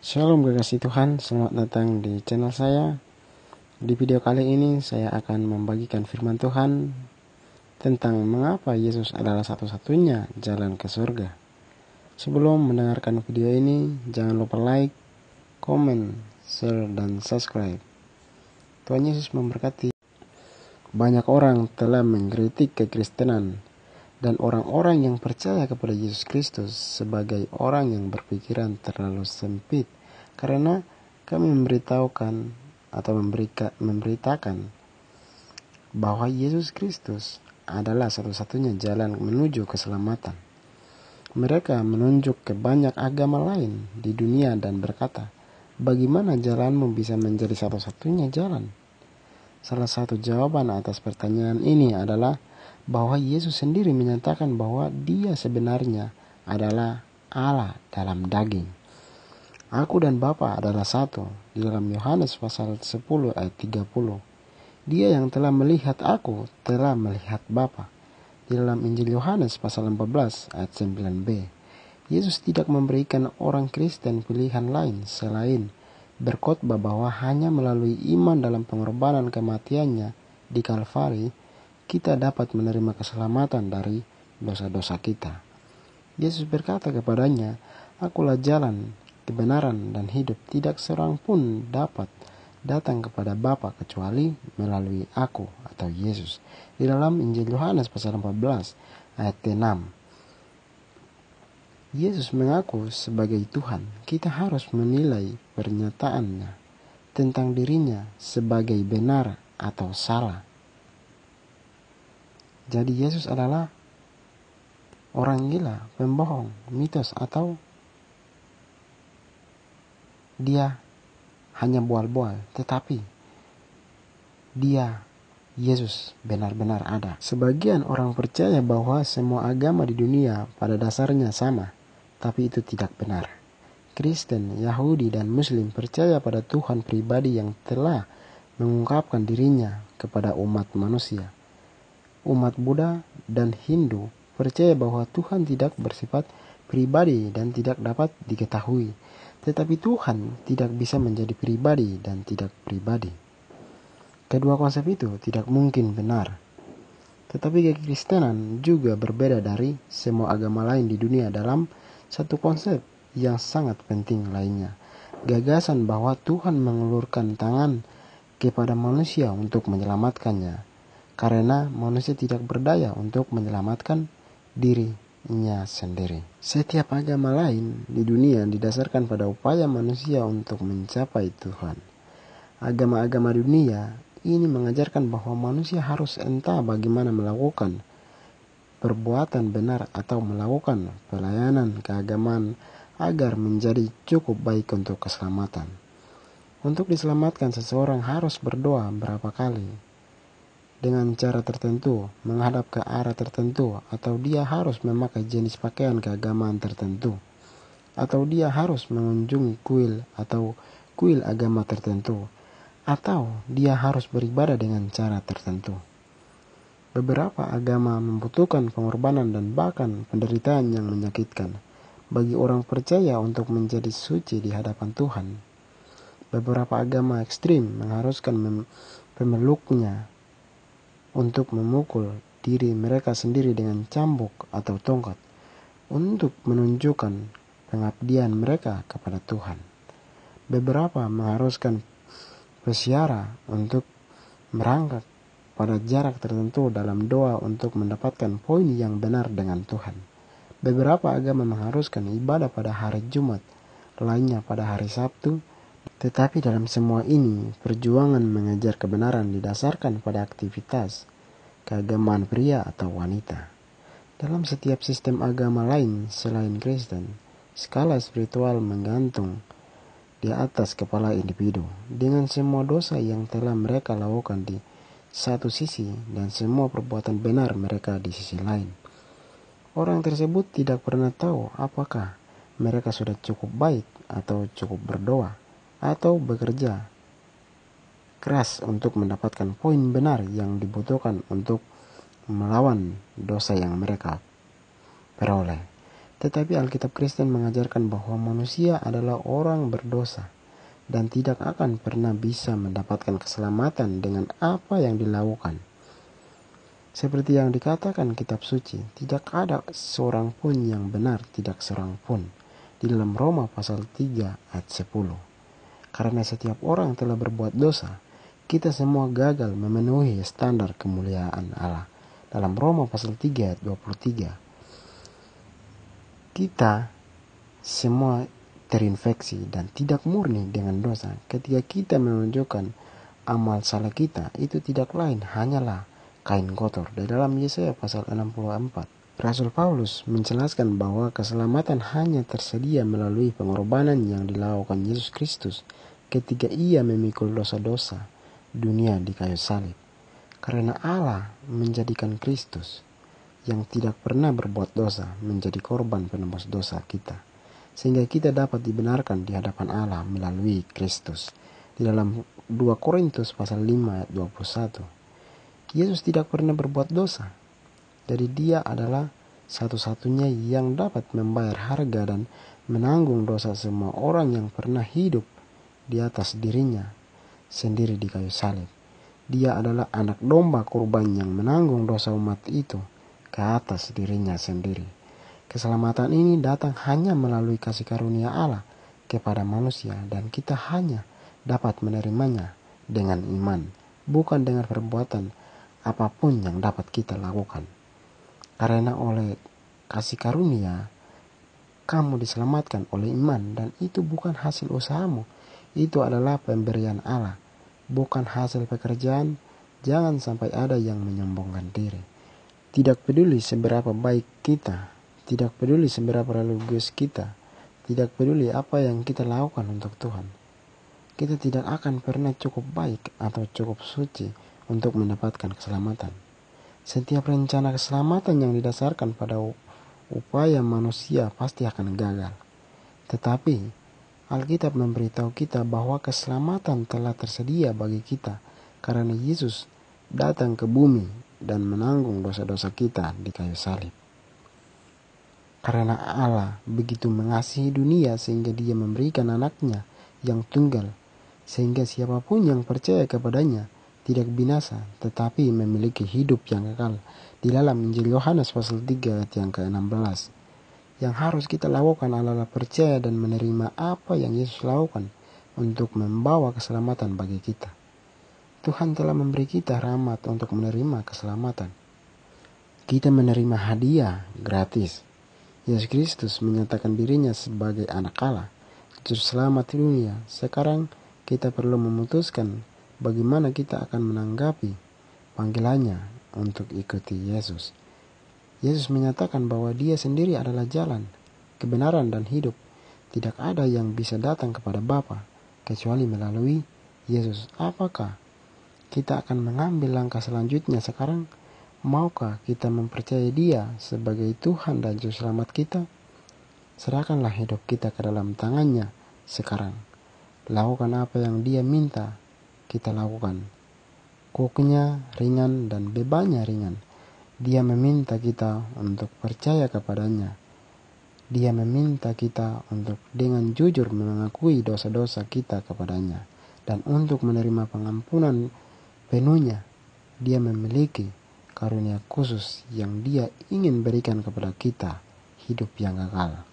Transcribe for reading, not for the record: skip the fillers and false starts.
Shalom kekasih Tuhan, selamat datang di channel saya. Di video kali ini saya akan membagikan firman Tuhan tentang mengapa Yesus adalah satu-satunya jalan ke surga. Sebelum mendengarkan video ini, jangan lupa like, komen, share, dan subscribe. Tuhan Yesus memberkati. Banyak orang telah mengkritik kekristenan dan orang-orang yang percaya kepada Yesus Kristus sebagai orang yang berpikiran terlalu sempit, karena kami memberitakan bahwa Yesus Kristus adalah satu-satunya jalan menuju keselamatan. Mereka menunjuk ke banyak agama lain di dunia dan berkata, bagaimana jalanmu bisa menjadi satu-satunya jalan? Salah satu jawaban atas pertanyaan ini adalah bahwa Yesus sendiri menyatakan bahwa Dia sebenarnya adalah Allah dalam daging. Aku dan Bapa adalah satu, di dalam Yohanes pasal 10 ayat 30. Dia yang telah melihat aku telah melihat Bapa. Di dalam Injil Yohanes pasal 14 ayat 9b. Yesus tidak memberikan orang Kristen pilihan lain selain berkhotbah bahwa hanya melalui iman dalam pengorbanan kematiannya di Kalvari kita dapat menerima keselamatan dari dosa-dosa kita. Yesus berkata kepadanya, Akulah jalan, kebenaran, dan hidup. Tidak seorang pun dapat datang kepada Bapa kecuali melalui aku atau Yesus. Di dalam Injil Yohanes pasal 14 ayat 6. Yesus mengaku sebagai Tuhan. Kita harus menilai pernyataannya tentang dirinya sebagai benar atau salah. Jadi Yesus adalah orang gila, pembohong, mitos, atau Dia hanya bual-bual, tetapi Dia, Yesus, benar-benar ada. Sebagian orang percaya bahwa semua agama di dunia pada dasarnya sama, tapi itu tidak benar. Kristen, Yahudi, dan Muslim percaya pada Tuhan pribadi yang telah mengungkapkan dirinya kepada umat manusia. Umat Buddha dan Hindu percaya bahwa Tuhan tidak bersifat pribadi dan tidak dapat diketahui. Tetapi Tuhan tidak bisa menjadi pribadi dan tidak pribadi. Kedua konsep itu tidak mungkin benar. Tetapi kekristenan juga berbeda dari semua agama lain di dunia dalam satu konsep yang sangat penting lainnya. Gagasan bahwa Tuhan mengulurkan tangan kepada manusia untuk menyelamatkannya. Karena manusia tidak berdaya untuk menyelamatkan dirinya sendiri. Setiap agama lain di dunia didasarkan pada upaya manusia untuk mencapai Tuhan. Agama-agama dunia ini mengajarkan bahwa manusia harus entah bagaimana melakukan perbuatan benar atau melakukan pelayanan keagamaan agar menjadi cukup baik untuk keselamatan. Untuk diselamatkan, seseorang harus berdoa berapa kali dengan cara tertentu, menghadap ke arah tertentu, atau dia harus memakai jenis pakaian keagamaan tertentu, atau dia harus mengunjungi kuil atau kuil agama tertentu, atau dia harus beribadah dengan cara tertentu. Beberapa agama membutuhkan pengorbanan dan bahkan penderitaan yang menyakitkan bagi orang percaya untuk menjadi suci di hadapan Tuhan. Beberapa agama ekstrim mengharuskan pemeluknya untuk memukul diri mereka sendiri dengan cambuk atau tongkat untuk menunjukkan pengabdian mereka kepada Tuhan. Beberapa mengharuskan peziarah untuk merangkak pada jarak tertentu dalam doa untuk mendapatkan poin yang benar dengan Tuhan. Beberapa agama mengharuskan ibadah pada hari Jumat, lainnya pada hari Sabtu. Tetapi dalam semua ini, perjuangan mengejar kebenaran didasarkan pada aktivitas keagamaan pria atau wanita. Dalam setiap sistem agama lain selain Kristen, skala spiritual menggantung di atas kepala individu dengan semua dosa yang telah mereka lakukan di satu sisi dan semua perbuatan benar mereka di sisi lain. Orang tersebut tidak pernah tahu apakah mereka sudah cukup baik atau cukup berdoa atau bekerja keras untuk mendapatkan poin benar yang dibutuhkan untuk melawan dosa yang mereka peroleh. Tetapi Alkitab Kristen mengajarkan bahwa manusia adalah orang berdosa dan tidak akan pernah bisa mendapatkan keselamatan dengan apa yang dilakukan. Seperti yang dikatakan kitab suci, tidak ada seorang pun yang benar, tidak seorang pun. Di dalam Roma pasal 3 ayat 10. Karena setiap orang telah berbuat dosa, kita semua gagal memenuhi standar kemuliaan Allah. Dalam Roma pasal 3 ayat 23. Kita semua terinfeksi dan tidak murni dengan dosa ketika kita menunjukkan amal salah kita itu tidak lain hanyalah kain kotor. Di dalam Yesaya pasal 64, Rasul Paulus menjelaskan bahwa keselamatan hanya tersedia melalui pengorbanan yang dilakukan Yesus Kristus ketika ia memikul dosa-dosa dunia di kayu salib. Karena Allah menjadikan Kristus yang tidak pernah berbuat dosa menjadi korban penebus dosa kita, sehingga kita dapat dibenarkan di hadapan Allah melalui Kristus. Di dalam 2 Korintus pasal 5 ayat 21, Yesus tidak pernah berbuat dosa. Jadi dia adalah satu-satunya yang dapat membayar harga dan menanggung dosa semua orang yang pernah hidup di atas dirinya sendiri di kayu salib. Dia adalah anak domba kurban yang menanggung dosa umat itu ke atas dirinya sendiri. Keselamatan ini datang hanya melalui kasih karunia Allah kepada manusia dan kita hanya dapat menerimanya dengan iman, bukan dengan perbuatan apapun yang dapat kita lakukan. Karena oleh kasih karunia kamu diselamatkan oleh iman, dan itu bukan hasil usahamu. Itu adalah pemberian Allah, bukan hasil pekerjaan. Jangan sampai ada yang menyombongkan diri. Tidak peduli seberapa baik kita, tidak peduli seberapa religius kita, tidak peduli apa yang kita lakukan untuk Tuhan, kita tidak akan pernah cukup baik atau cukup suci untuk mendapatkan keselamatan. Setiap rencana keselamatan yang didasarkan pada upaya manusia pasti akan gagal. Tetapi Alkitab memberitahu kita bahwa keselamatan telah tersedia bagi kita karena Yesus datang ke bumi dan menanggung dosa-dosa kita di kayu salib. Karena Allah begitu mengasihi dunia sehingga dia memberikan anaknya yang tunggal, sehingga siapapun yang percaya kepadanya tidak binasa, tetapi memiliki hidup yang kekal. Di dalam Injil Yohanes pasal 3 ayat yang ke-16. Yang harus kita lakukan adalah percaya dan menerima apa yang Yesus lakukan untuk membawa keselamatan bagi kita. Tuhan telah memberi kita rahmat untuk menerima keselamatan. Kita menerima hadiah gratis. Yesus Kristus menyatakan dirinya sebagai anak Allah, juru selamat dunia. Sekarang kita perlu memutuskan bagaimana kita akan menanggapi panggilannya untuk ikuti Yesus. Yesus menyatakan bahwa dia sendiri adalah jalan, kebenaran dan hidup. Tidak ada yang bisa datang kepada Bapa kecuali melalui Yesus. Apakah kita akan mengambil langkah selanjutnya sekarang? Maukah kita mempercayai dia sebagai Tuhan dan Juru Selamat kita? Serahkanlah hidup kita ke dalam tangannya sekarang. Lakukan apa yang dia minta kita lakukan. Koknya ringan dan bebannya ringan. Dia meminta kita untuk percaya kepadanya. Dia meminta kita untuk dengan jujur mengakui dosa-dosa kita kepadanya. Dan untuk menerima pengampunan penuhnya, dia memiliki karunia khusus yang dia ingin berikan kepada kita, hidup yang kekal.